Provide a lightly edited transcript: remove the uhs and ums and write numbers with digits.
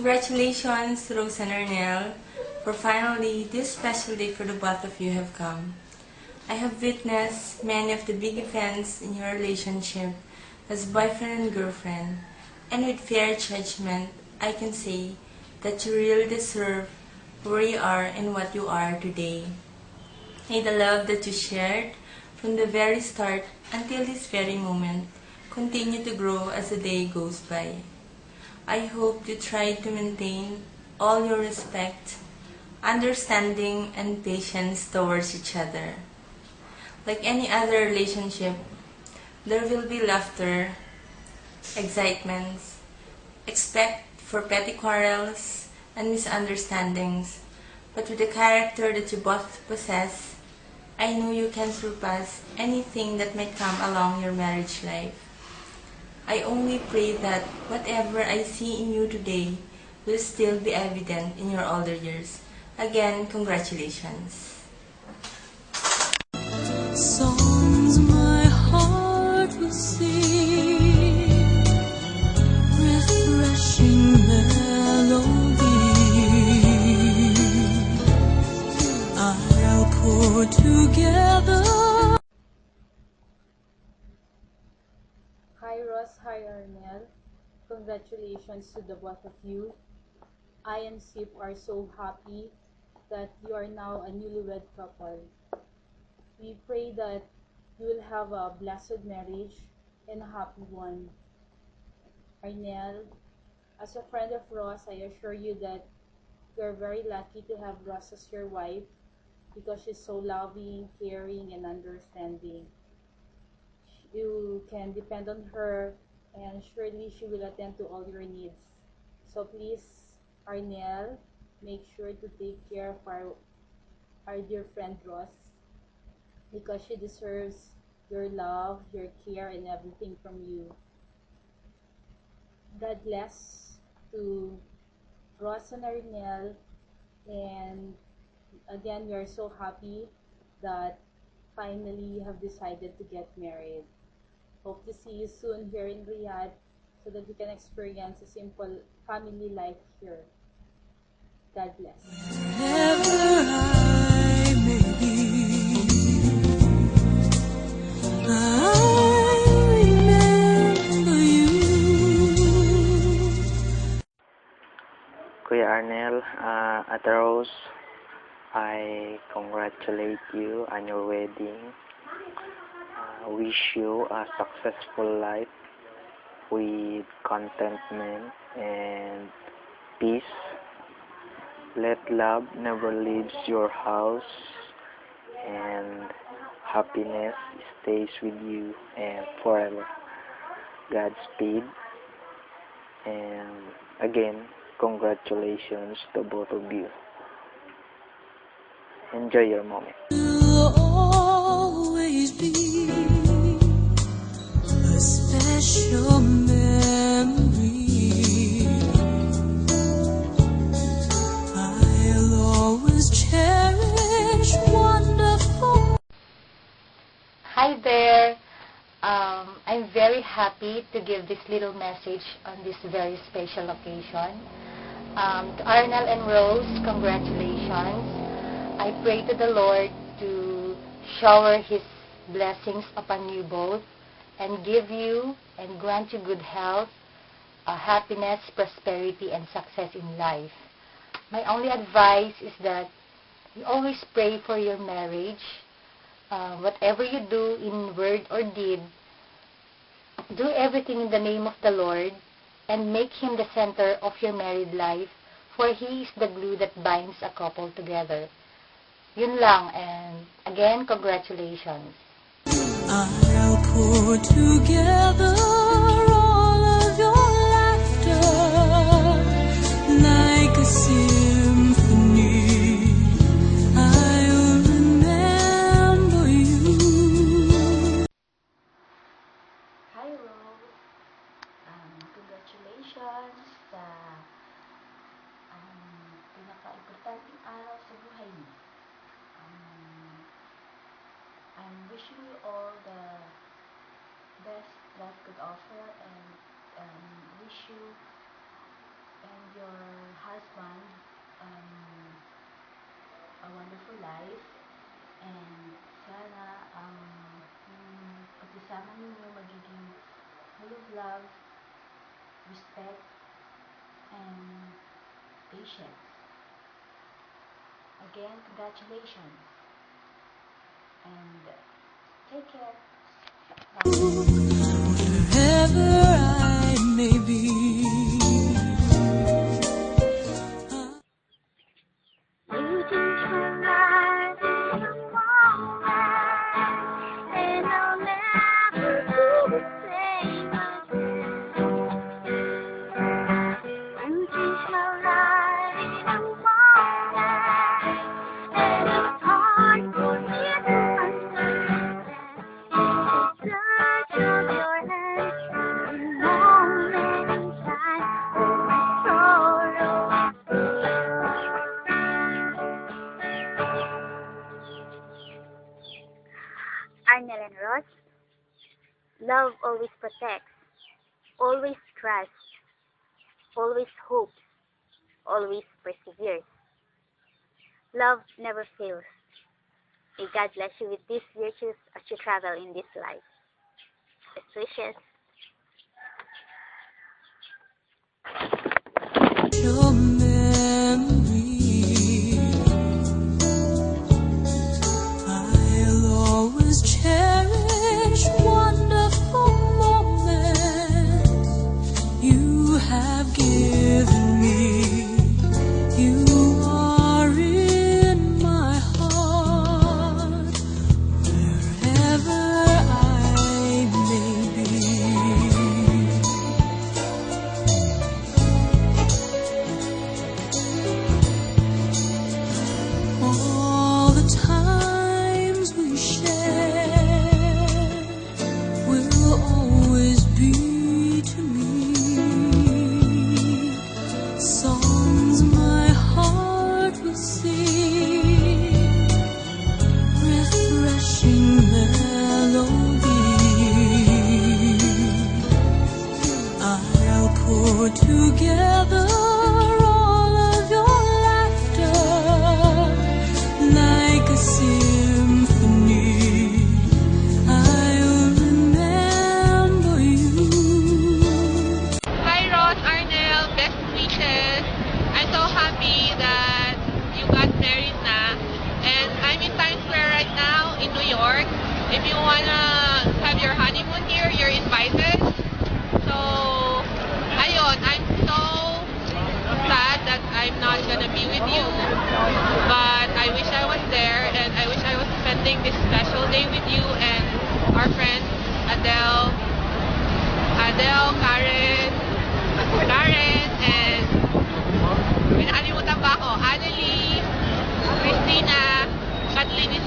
Congratulations, Rose and Ernell, for finally this special day for the both of you have come. I have witnessed many of the big events in your relationship as boyfriend and girlfriend, and with fair judgment, I can say that you really deserve where you are and what you are today. May the love that you shared from the very start until this very moment continue to grow as the day goes by. I hope you try to maintain all your respect, understanding, and patience towards each other. Like any other relationship, there will be laughter, excitements, expect for petty quarrels and misunderstandings, but with the character that you both possess, I know you can surpass anything that might come along your marriage life. I only pray that whatever I see in you today will still be evident in your older years. Again, congratulations. Songs my heart will sing, refreshing melody. I'll put together. Hi Ross, hi Arnel. Congratulations to the both of you. I and Sip are so happy that you are now a newlywed couple. We pray that you will have a blessed marriage and a happy one. Arnel, as a friend of Ross, I assure you that you are very lucky to have Ross as your wife because she's so loving, caring, and understanding. You can depend on her and surely she will attend to all your needs. So please, Arnel, make sure to take care of our dear friend Ross because she deserves your love, your care, and everything from you. God bless to Ross and Arnel, and again, we are so happy that finally you have decided to get married. Hope to see you soon here in Riyadh so that we can experience a simple family life here. God bless. Wherever I may be, I remember you. Kuya Arnel, Ate Rose, I congratulate you on your wedding. Wish you a successful life with contentment and peace. Let love never leaves your house and happiness stays with you and forever. Godspeed. And again, congratulations to both of you. Enjoy your moment. You'll always be a special memory. I'll always cherish wonderful. Hi there. I'm very happy to give this little message on this very special occasion. To Arnel and Rose, congratulations. I pray to the Lord to shower His blessings upon you both and give you and grant you good health, happiness, prosperity, and success in life. My only advice is that you always pray for your marriage. Whatever you do in word or deed, do everything in the name of the Lord and make Him the center of your married life, for He is the glue that binds a couple together. Yun lang, and again, congratulations. I'll put together all of your laughter like a symphony. I'll remember you. Hi Rose, congratulations sa pinaka-importanting araw sa buhay mo. I'm wishing you all the best life could offer and wish you and your husband a wonderful life, and sana yung pagsasama ninyo magiging full of love, respect, and patience. Again, congratulations, and take care. Wherever I may be. You changed my life in a moment, and I'll never be the same again. You changed my life in a moment, and it's hard for me to understand. The touch of your hand, the moment in time, sorrow. Arnel and Ross, love always protects, always trusts, always hopes, always perseveres. Love never fails. May God bless you with these virtues as you travel in this life. Best wishes. Your memory, I'll always cherish wonderful moments you have given me. You are in my heart, wherever I may be. All the times we share will always be to me songs my heart will sing, refreshing melodies. I'll pour together all of your laughter like a symphony. I'll remember you. Hi Ross, Arnel, best wishes. I'm so happy that you got married na. And I'm in Times Square right now in New York. If you wanna have your honeymoon here, you're invited. So, ayun, I'm so sad that I'm not gonna be with you. But I wish I was there, and I wish I was spending this special day with you and our friends, Adele, Karen, and may nakalimutan pa ako, Annalie, Christina, Kathleen is